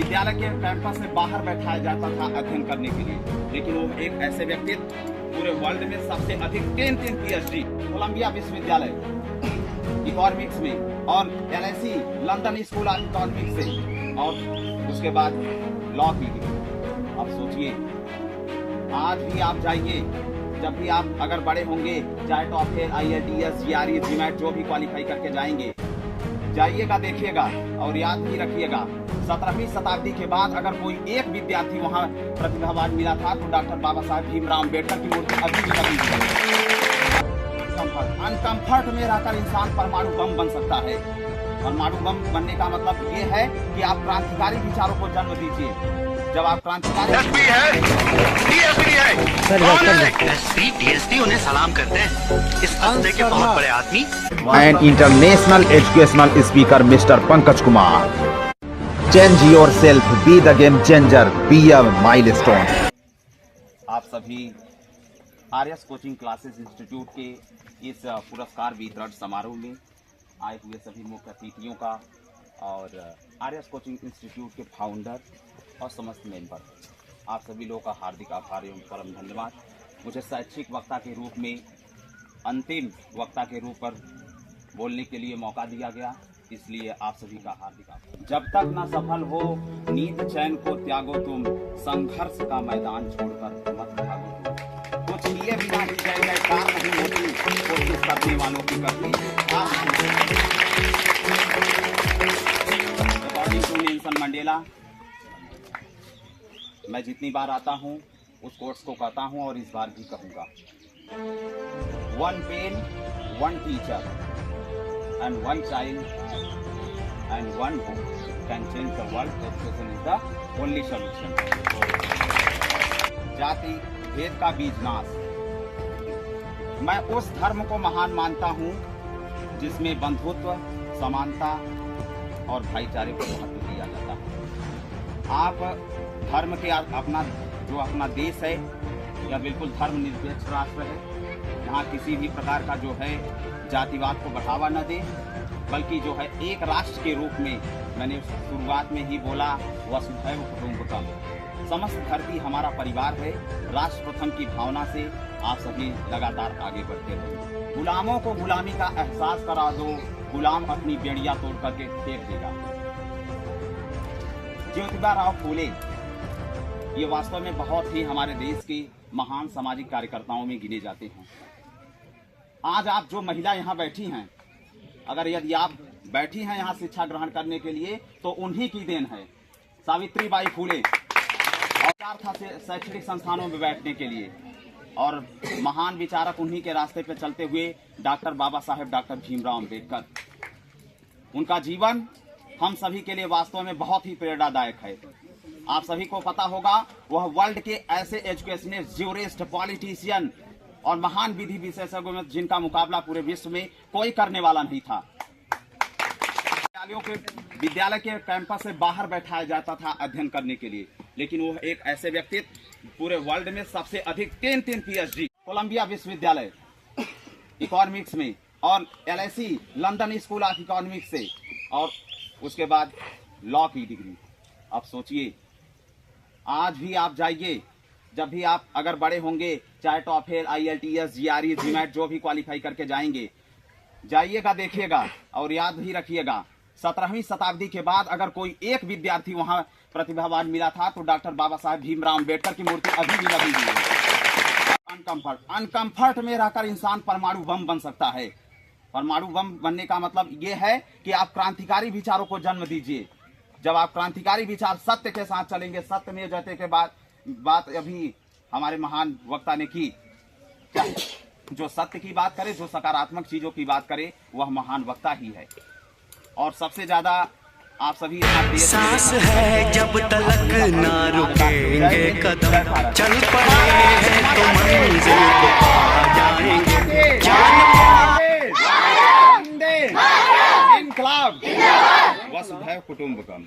विद्यालय के कैंपस से बाहर बैठाया जाता था अध्ययन करने के लिए, लेकिन वो एक ऐसे व्यक्तित्व पूरे वर्ल्ड में सबसे अधिक 10 PhD कोलंबिया विश्वविद्यालय इकोनॉमिक्स में और LSE London school of economics से और उसके बाद लॉ की डिग्री। अब सोचिए, आज भी आप जाइए, जब भी आप अगर बड़े होंगे, चाहे टॉफेल, IELTS, GRE, GMAT जो भी क्वालिफाई करके जाइएगा, देखिएगा और याद भी रखिएगा, 17वीं शताब्दी के बाद अगर कोई एक विद्यार्थी वहाँ प्रतिभावान मिला था तो डॉक्टर बाबा साहेब भीमराव अम्बेडकर की मूर्ति अभी भी लगी है। अनकंफर्ट में रहकर इंसान परमाणु बम बन सकता है। परमाणु बम बनने का मतलब ये है कि आप क्रांतिकारी विचारों को जन्म दीजिए। जब आप क्रांतिकारी DSP उन्हें सलाम करते हैं। इस हफ्ते के बहुत बड़े आदमी and international educational speaker mister Pankaj Kumar. Change yourself, be the game changer, be a milestone. आप सभी आर्यस कोचिंग क्लासेस इंस्टीट्यूट के इस पुरस्कार वितरण समारोह में आए हुए सभी मुख्य अतिथियों का और आर्यस कोचिंग इंस्टीट्यूट के फाउंडर और समस्त मेंबर, आप सभी लोगों का हार्दिक आभार एवं परम धन्यवाद। मुझे शैक्षिक वक्ता के रूप में, अंतिम वक्ता के रूप पर बोलने के लिए मौका दिया गया, इसलिए आप सभी का हार्दिक आभार। जब तक न सफल हो नींद चैन को त्यागो तुम, संघर्ष का मैदान छोड़कर मत भागो तुम। कुछ लिए बिना ही जय जयकार नहीं होती, कोशिश करने वालों की करती। अकॉर्डिंग टू नेल्सन मंडेला, मैं जितनी बार आता हूँ उस कोर्स को कहता हूँ और इस बार भी कहूँगा, 1 pen 1 teacher and 1 child and 1 book can change the world. Education is the only solution. जाति भेद का बीज नाश। मैं उस धर्म को महान मानता हूँ जिसमें बंधुत्व, समानता और भाईचारे को महत्व दिया जाता है। आप धर्म के अपना देश है, यह बिल्कुल धर्मनिरपेक्ष राष्ट्र है। यहाँ किसी भी प्रकार का जो है जातिवाद को बढ़ावा न दे, बल्कि जो है एक राष्ट्र के रूप में, मैंने शुरुआत में ही बोला, वसुधैव कुटुम्बकम, समस्त धरती हमारा परिवार है। राष्ट्र प्रथम की भावना से आप सभी लगातार आगे बढ़ते रहें। गुलामों को गुलामी का एहसास करा दो, गुलाम अपनी बेड़ियां तोड़ करके फेंक देगा। ज्योतिबा राव फूले ये वास्तव में बहुत ही हमारे देश के महान सामाजिक कार्यकर्ताओं में गिने जाते हैं। आज आप जो महिला यहाँ बैठी हैं, अगर यदि आप बैठी हैं यहाँ शिक्षा ग्रहण करने के लिए, तो उन्हीं की देन है। सावित्रीबाई फूले औजार था शैक्षणिक संस्थानों में बैठने के लिए, और महान विचारक उन्हीं के रास्ते पे चलते हुए डॉक्टर बाबा साहेब डॉक्टर भीमराव अम्बेडकर। उनका जीवन हम सभी के लिए वास्तव में बहुत ही प्रेरणादायक है। आप सभी को पता होगा, वह वर्ल्ड के ऐसे एजुकेशनिस्ट, ज्यूरिस्ट, पॉलिटिशियन और महान विधि विशेषज्ञों में जिनका मुकाबला पूरे विश्व में कोई करने वाला नहीं था। विद्यालय के कैंपस से बाहर बैठाया जाता था अध्ययन करने के लिए, लेकिन वो एक ऐसे व्यक्तित्व पूरे वर्ल्ड में सबसे अधिक 10 PhD कोलंबिया विश्वविद्यालय इकोनॉमिक्स में और LSE London school of economics से और उसके बाद लॉ की डिग्री। अब सोचिए, आज भी आप जाइए, जब भी आप अगर बड़े होंगे, चाहे टॉफेल, IELTS, GRE, GMAT जो भी क्वालिफाई करके जाइएगा, देखिएगा और याद भी रखिएगा, 17वीं शताब्दी के बाद अगर कोई एक विद्यार्थी वहाँ प्रतिभावान मिला था तो डॉक्टर बाबा साहेब भीमराव अम्बेडकर की मूर्ति अभी भी लगी हुई है। अनकंफर्ट में रहकर इंसान परमाणु बम बन सकता है। परमाणु बम बनने का मतलब ये है कि आप क्रांतिकारी विचारों को जन्म दीजिए। जब आप क्रांतिकारी विचार सत्य के साथ चलेंगे, सत्य में जयते के बाद बात अभी हमारे महान वक्ता ने की, जो सत्य की बात करे, जो सकारात्मक चीजों की बात करे, वह महान वक्ता ही है। और सबसे ज्यादा आप सभी सांस है जब तलक ना रुकेंगे कदम, चल पड़े हैं तो मंजिल को पा जाएंगे। इनकलाब वसुधैव कुटुम्बकम।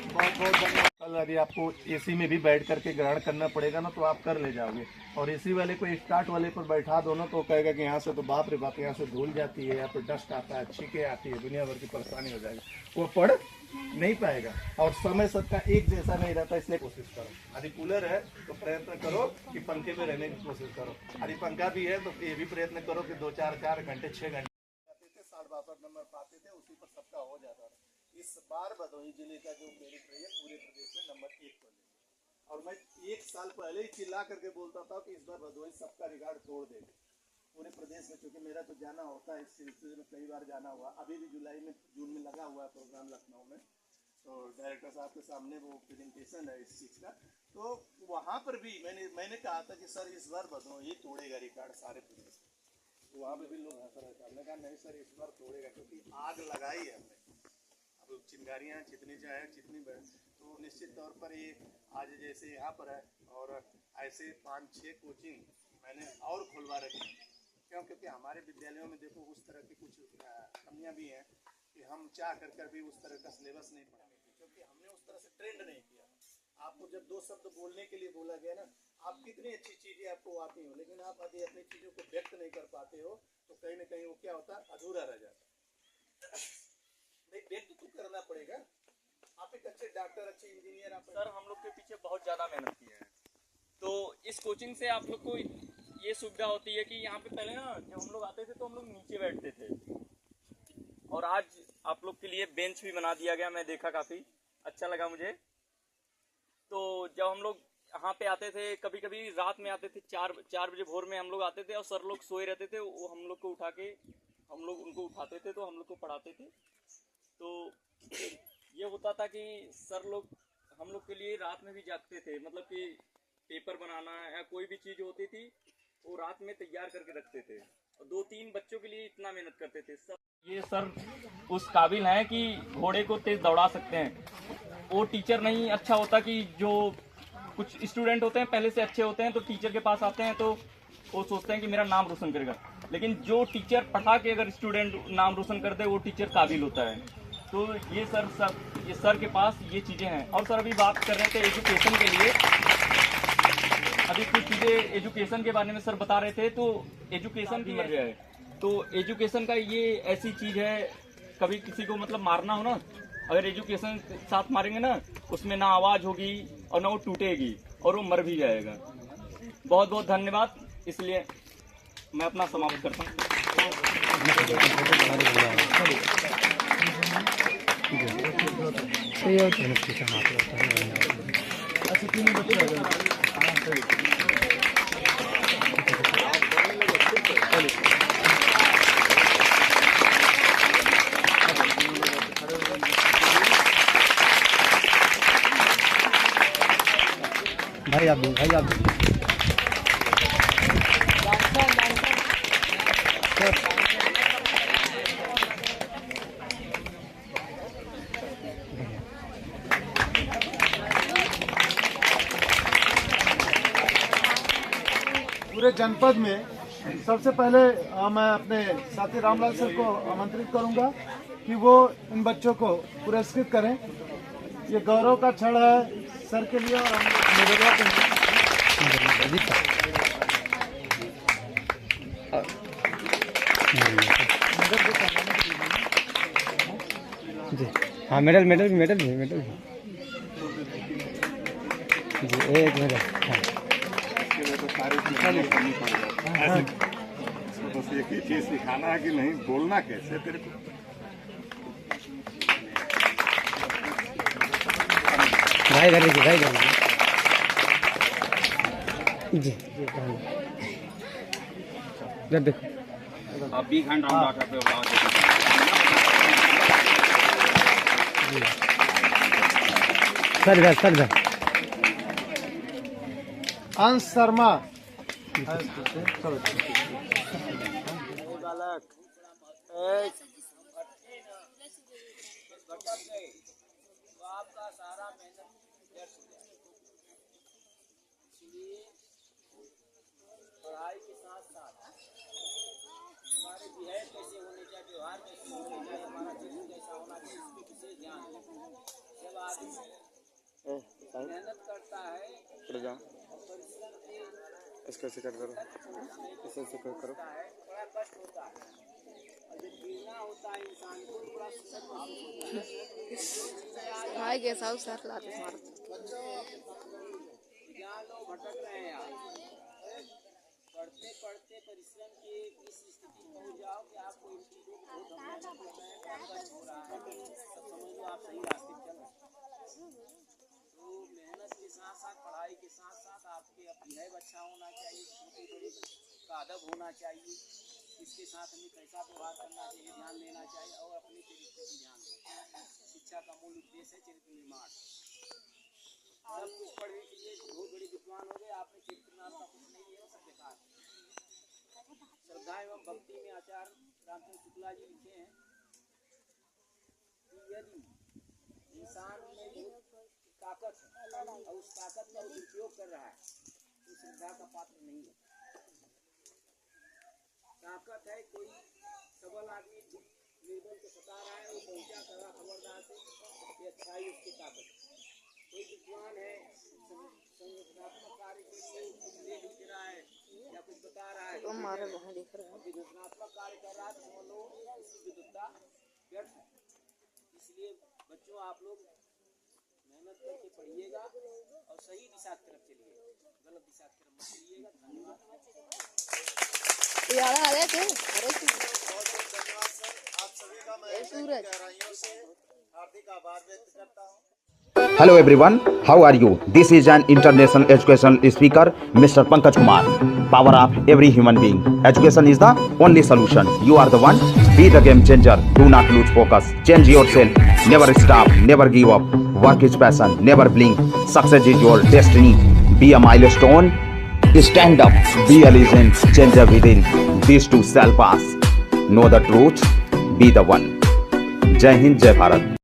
बहुत बहुत धन्यवाद। कल यदि आपको एसी में भी बैठ करके ग्रहण करना पड़ेगा ना, तो आप कर ले जाओगे। और एसी वाले को स्टार्ट वाले पर बैठा दो ना, तो कहेगा कि यहाँ से तो बाप रे बाप, यहाँ से धूल जाती है, यहाँ पर डस्ट आता है, छींके आती है, दुनिया भर की परेशानी हो जाएगी। वो पढ़ नहीं पाएगा और समय सबका एक जैसा नहीं रहता, इसलिए कोशिश करो। यदि कूलर है तो प्रयत्न करो कि पंखे में रहने की कोशिश करो, यदि पंखा भी है तो ये भी प्रयत्न करो कि 4 घंटे 6 घंटे आते थे, 62 नंबर पाते थे, उसी पर सबका हो जाता था। इस बार भदोही जिले का जो मेरिट रही है पूरे प्रदेश में नंबर 1 पर लेंगे। और मैं 1 साल पहले ही चिल्ला करके बोलता था कि इस बार भदोही सबका रिकॉर्ड तोड़ देगा पूरे प्रदेश में, क्योंकि मेरा तो जाना होता है इस सिलसिले में, कई बार जाना हुआ। अभी भी जून में लगा हुआ है प्रोग्राम लखनऊ में, तो डायरेक्टर साहब के सामने वो प्रेजेंटेशन है इस चीज़ का। तो वहाँ पर भी मैंने कहा था कि सर इस बार भदोही तोड़ेगा रिकॉर्ड सारे प्रदेश में। तो वहाँ पर भी लोग हंस रहे थे, हमने कहा नहीं सर इस बार तोड़ेगा, क्योंकि आग लगाई है हमने। अब चिंगारियाँ जितनी चाहे जितनी बढ़, तो निश्चित तौर पर ये आज जैसे यहाँ पर है और ऐसे 5-6 कोचिंग मैंने और खुलवा रखी हैं। क्यों? क्योंकि हमारे विद्यालयों में देखो उस तरह की कुछ कमियां भी हैं कि हम चाह कर भी उस तरह का सिलेबस नहीं पढ़ाते, क्योंकि हमने उस तरह से ट्रेंड नहीं किया। आपको जब 2 शब्द बोलने के लिए बोला गया ना, आप कितनी अच्छी चीज़ें आपको आती हो, लेकिन आप यदि अपनी चीज़ों को व्यक्त नहीं कर पाते हो तो कहीं ना कहीं वो क्या होता है, अधूरा रह जाता है। नहीं, व्यक्त तो करना पड़ेगा। आप एक अच्छे डॉक्टर, अच्छे इंजीनियर, आप सर हम लोग के पीछे बहुत ज़्यादा मेहनत की है। तो इस कोचिंग से आप लोग को ये सुविधा होती है कि यहाँ पे पहले ना जब हम लोग आते थे तो हम लोग नीचे बैठते थे, और आज आप लोग के लिए बेंच भी बना दिया गया। मैं देखा, काफ़ी अच्छा लगा मुझे। तो जब हम लोग यहाँ पे आते थे, कभी कभी रात में आते थे, 4 बजे भोर में हम लोग आते थे और सर लोग सोए रहते थे, वो हम लोग को उठा के हम लोग उनको उठाते थे, तो हम लोग को पढ़ाते थे। तो ये होता था कि सर लोग हम लोग के लिए रात में भी जागते थे, मतलब कि पेपर बनाना या कोई भी चीज़ होती थी वो रात में तैयार करके रखते थे, और 2-3 बच्चों के लिए इतना मेहनत करते थे सब। ये सर उस काबिल हैं कि घोड़े को तेज दौड़ा सकते हैं। वो टीचर नहीं अच्छा होता कि जो कुछ स्टूडेंट होते हैं पहले से अच्छे होते हैं, तो टीचर के पास आते हैं तो वो सोचते हैं कि मेरा नाम रोशन करेगा, लेकिन जो टीचर पढ़ा के अगर स्टूडेंट नाम रोशन कर दे वो टीचर काबिल होता है। तो ये सर के पास ये चीज़ें हैं। और सर अभी बात कर रहे थे एजुकेशन के लिए, अभी कुछ चीज़ें एजुकेशन के बारे में सर बता रहे थे। तो एजुकेशन की मर जाए, तो एजुकेशन का ये ऐसी चीज़ है, कभी किसी को मतलब मारना हो ना, अगर एजुकेशन साथ मारेंगे ना, उसमें ना आवाज़ होगी और ना वो टूटेगी और वो मर भी जाएगा। बहुत बहुत धन्यवाद। इसलिए मैं अपना समाप्त करता हूँ। भाई आप पूरे जनपद में सबसे पहले मैं अपने साथी रामलाल सर को आमंत्रित करूंगा कि वो इन बच्चों को पुरस्कृत करें। ये गौरव का क्षण है सर के लिए और हम निवेदन करेंगे। जी हाँ, मेडल भी जी, एक मेडल। हाँ, बस एक ही चीज सिखाना है कि नहीं बोलना कैसे तेरे को। भाई इधर जी जब देखो अब भी घंटा डॉक्टर पे बुलाओ। सर अंश शर्मा आपका सारा मेहनत व्यर्थ हो जाए। इसलिए पढ़ाई के साथ साथ हमारे बिहेव कैसे होने चाहिए, व्यवहार कैसे होने चाहिए, हमारा चरित्र कैसा होना चाहिए, इसके विशेष ध्यान है। जब आदमी मेहनत करता है, परिश्रम से इसको करो, बड़ा कष्ट होता है, हाय गेस्ट हाउस सर लाते मारते भटक रहे हैं आप पढ़ते पढ़ते परिश्रम की इस स्थिति में पहुंच जाओ कि आपको इन चीजों को बहुत हो रहा है सब समझ लो आप सही रास्ते चल रहे तो मेहनत के साथ साथ पढ़ाई के साथ साथ आपके बिहेव अच्छा होना चाहिए, छोटे बड़े का अदब होना चाहिए, इसके साथ हमें कैसा व्यवहार करना चाहिए ध्यान देना चाहिए और अपने चरित्र पर ध्यान देना। शिक्षा का मूल उद्देश्य है चरित्र निर्माण। सब कुछ पढ़ने के लिए बहुत बड़े विद्वान हो गए, आपने चरित्र नाम का कुछ नहीं है, सब बेकार। श्रद्धा एवं भक्ति में आचार्य रामचंद्र शुक्ला जी लिखे हैं कि यदि इंसान में ताकत है और उस ताकत का उपयोग कर रहा है तो श्रद्धा का पात्र नहीं है। ताकत है कोई सबल आदमी निर्बल को सता रहा है, वो पहुंचा कर रहा खबरदार से, ये अच्छाई उसकी ताकत है। कोई विद्वान है संगठनात्मक कार्य के लिए उपदेश दे रहा है या कुछ बता रहा है, विरोधात्मक कार्य कर रहा है तो समझ लो इसकी विद्वत्ता व्यर्थ है। इसलिए बच्चों आप लोग मेहनत करके पढ़िएगा और सही दिशा की तरफ चलिएगा, गलत दिशा की तरफ मत चलिएगा। धन्यवाद। यार आ रहे थे बहुत धन्यवाद सर, आप सभी का मैं गहराइयों से हार्दिक आभार व्यक्त करता हूँ। Hello everyone, how are you? This is an international educational speaker, Mr. Pankaj Kumar. Power up every human being. Education is the only solution. You are the one. Be the game changer. Do not lose focus. Change yourself. Never stop. Never give up. Work is passion. Never blink. Success is your destiny. Be a milestone. Stand up. Be a legend. Changer within. These two shall pass. Know the truth. Be the one. Jai Hind, Jai Bharat.